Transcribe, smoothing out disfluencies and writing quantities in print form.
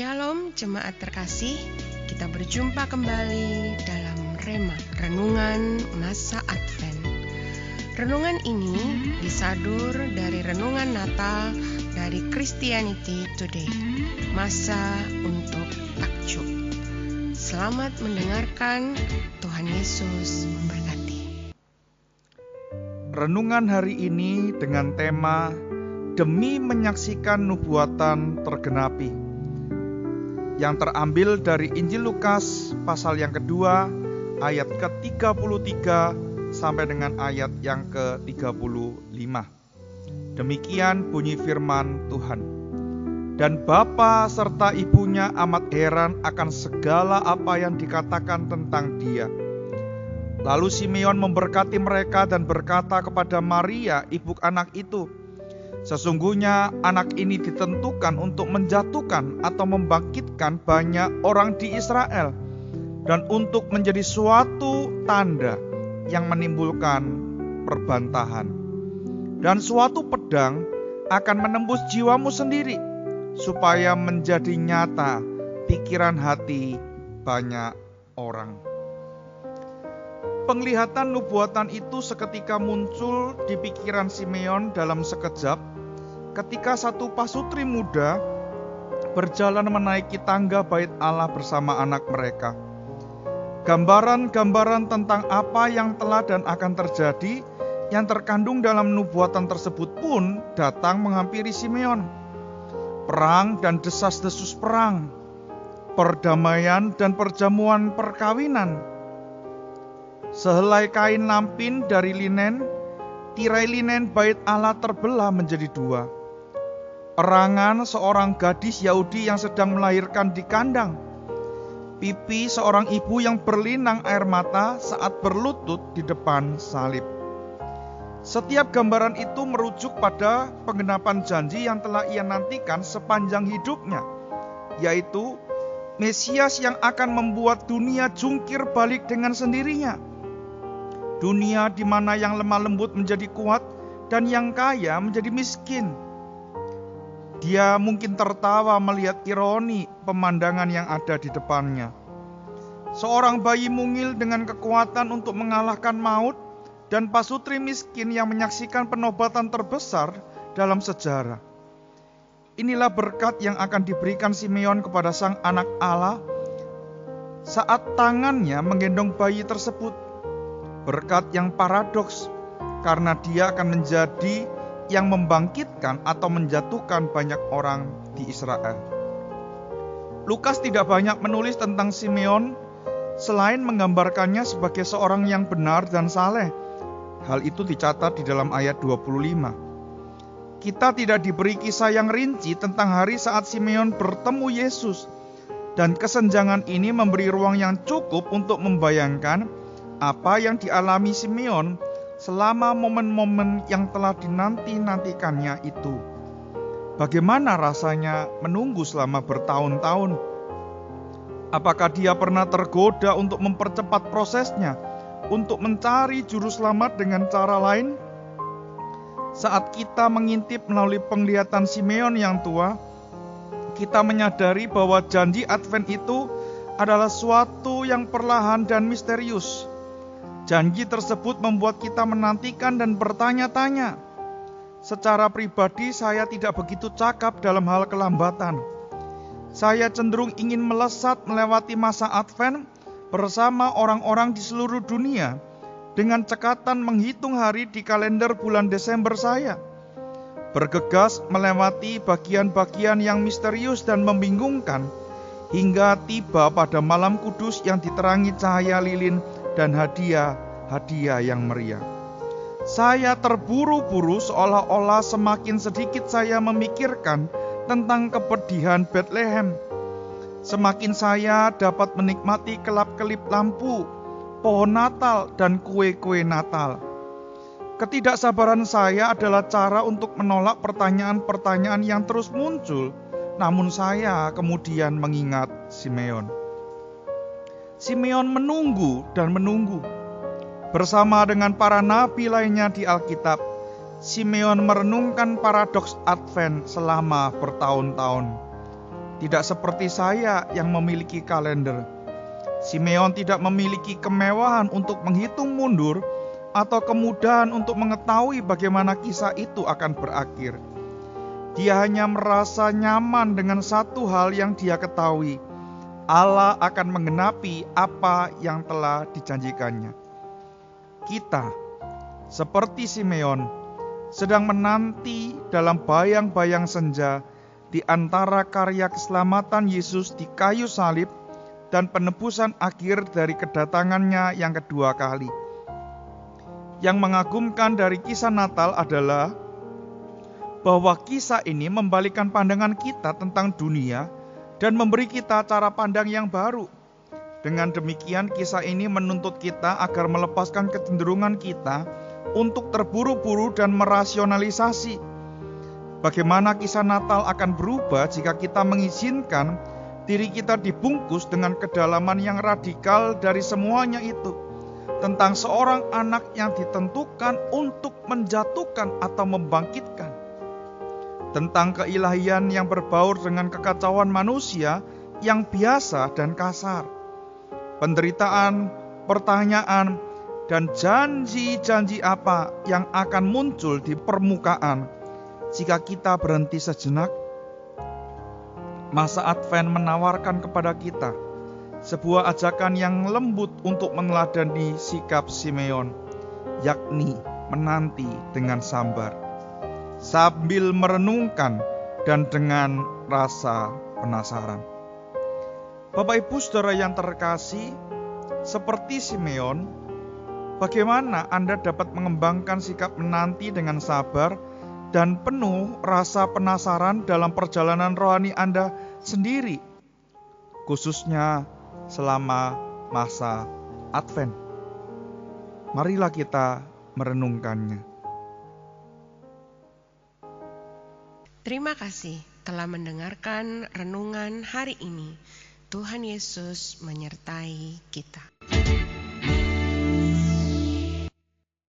Shalom jemaat terkasih, kita berjumpa kembali dalam Rema, Renungan Masa Advent. Renungan ini disadur dari Renungan Natal dari Christianity Today, Masa untuk Takjub. Selamat mendengarkan, Tuhan Yesus memberkati. Renungan hari ini dengan tema Demi menyaksikan nubuatan tergenapi, yang terambil dari Injil Lukas pasal yang kedua ayat ke-33 sampai dengan ayat yang ke-35. Demikian bunyi firman Tuhan. Dan bapa serta ibunya amat heran akan segala apa yang dikatakan tentang dia. Lalu Simeon memberkati mereka dan berkata kepada Maria, ibu anak itu, sesungguhnya anak ini ditentukan untuk menjatuhkan atau membangkitkan banyak orang di Israel, dan untuk menjadi suatu tanda yang menimbulkan perbantahan. Dan suatu pedang akan menembus jiwamu sendiri, supaya menjadi nyata pikiran hati banyak orang. Penglihatan nubuatan itu seketika muncul di pikiran Simeon dalam sekejap, ketika satu pasutri muda berjalan menaiki tangga bait Allah bersama anak mereka. Gambaran-gambaran tentang apa yang telah dan akan terjadi yang terkandung dalam nubuatan tersebut pun datang menghampiri Simeon. Perang dan desas-desus perang, perdamaian dan perjamuan perkawinan. Sehelai kain lampin dari linen, tirai linen bait Allah terbelah menjadi dua. Erangan seorang gadis Yahudi yang sedang melahirkan di kandang. Pipi seorang ibu yang berlinang air mata saat berlutut di depan salib. Setiap gambaran itu merujuk pada penggenapan janji yang telah ia nantikan sepanjang hidupnya, yaitu Mesias yang akan membuat dunia jungkir balik dengan sendirinya. Dunia di mana yang lemah lembut menjadi kuat dan yang kaya menjadi miskin. Dia mungkin tertawa melihat ironi pemandangan yang ada di depannya. Seorang bayi mungil dengan kekuatan untuk mengalahkan maut dan pasutri miskin yang menyaksikan penobatan terbesar dalam sejarah. Inilah berkat yang akan diberikan Simeon kepada sang anak Allah saat tangannya menggendong bayi tersebut. Berkat yang paradoks, karena dia akan menjadi yang membangkitkan atau menjatuhkan banyak orang di Israel. Lukas tidak banyak menulis tentang Simeon selain menggambarkannya sebagai seorang yang benar dan saleh. Hal itu dicatat di dalam ayat 25. Kita tidak diberi kisah yang rinci tentang hari saat Simeon bertemu Yesus, dan kesenjangan ini memberi ruang yang cukup untuk membayangkan apa yang dialami Simeon selama momen-momen yang telah dinanti-nantikannya itu. Bagaimana rasanya menunggu selama bertahun-tahun? Apakah dia pernah tergoda untuk mempercepat prosesnya, untuk mencari juru selamat dengan cara lain? Saat kita mengintip melalui penglihatan Simeon yang tua, kita menyadari bahwa janji Advent itu adalah suatu yang perlahan dan misterius. Janji tersebut membuat kita menantikan dan bertanya-tanya. Secara pribadi saya tidak begitu cakap dalam hal kelambatan. Saya cenderung ingin melesat melewati masa Advent bersama orang-orang di seluruh dunia dengan cekatan menghitung hari di kalender bulan Desember saya. Bergegas melewati bagian-bagian yang misterius dan membingungkan hingga tiba pada malam kudus yang diterangi cahaya lilin dan hadiah-hadiah yang meriah. Saya terburu-buru seolah-olah semakin sedikit saya memikirkan tentang kepedihan Bethlehem, semakin saya dapat menikmati kelap-kelip lampu, pohon Natal, dan kue-kue Natal. Ketidaksabaran saya adalah cara untuk menolak pertanyaan-pertanyaan yang terus muncul, namun saya kemudian mengingat Simeon. Simeon menunggu dan menunggu. Bersama dengan para nabi lainnya di Alkitab, Simeon merenungkan paradoks Advent selama bertahun-tahun. Tidak seperti saya yang memiliki kalender. Simeon tidak memiliki kemewahan untuk menghitung mundur atau kemudahan untuk mengetahui bagaimana kisah itu akan berakhir. Dia hanya merasa nyaman dengan satu hal yang dia ketahui: Allah akan menggenapi apa yang telah dijanjikannya. Kita, seperti Simeon, sedang menanti dalam bayang-bayang senja di antara karya keselamatan Yesus di kayu salib dan penebusan akhir dari kedatangannya yang kedua kali. Yang mengagumkan dari kisah Natal adalah bahwa kisah ini membalikkan pandangan kita tentang dunia dan memberi kita cara pandang yang baru. Dengan demikian, kisah ini menuntut kita agar melepaskan kecenderungan kita untuk terburu-buru dan merasionalisasi. Bagaimana kisah Natal akan berubah jika kita mengizinkan diri kita dibungkus dengan kedalaman yang radikal dari semuanya itu, tentang seorang anak yang ditentukan untuk menjatuhkan atau membangkitkan, tentang keilahian yang berbaur dengan kekacauan manusia yang biasa dan kasar, penderitaan, pertanyaan, dan janji-janji apa yang akan muncul di permukaan jika kita berhenti sejenak. Masa Advent menawarkan kepada kita sebuah ajakan yang lembut untuk meneladani sikap Simeon, yakni menanti dengan sabar, sambil merenungkan dan dengan rasa penasaran. Bapak Ibu Saudara yang terkasih, seperti Simeon, bagaimana Anda dapat mengembangkan sikap menanti dengan sabar dan penuh rasa penasaran dalam perjalanan rohani Anda sendiri, khususnya selama masa Advent? Marilah kita merenungkannya. Terima kasih telah mendengarkan renungan hari ini. Tuhan Yesus menyertai kita.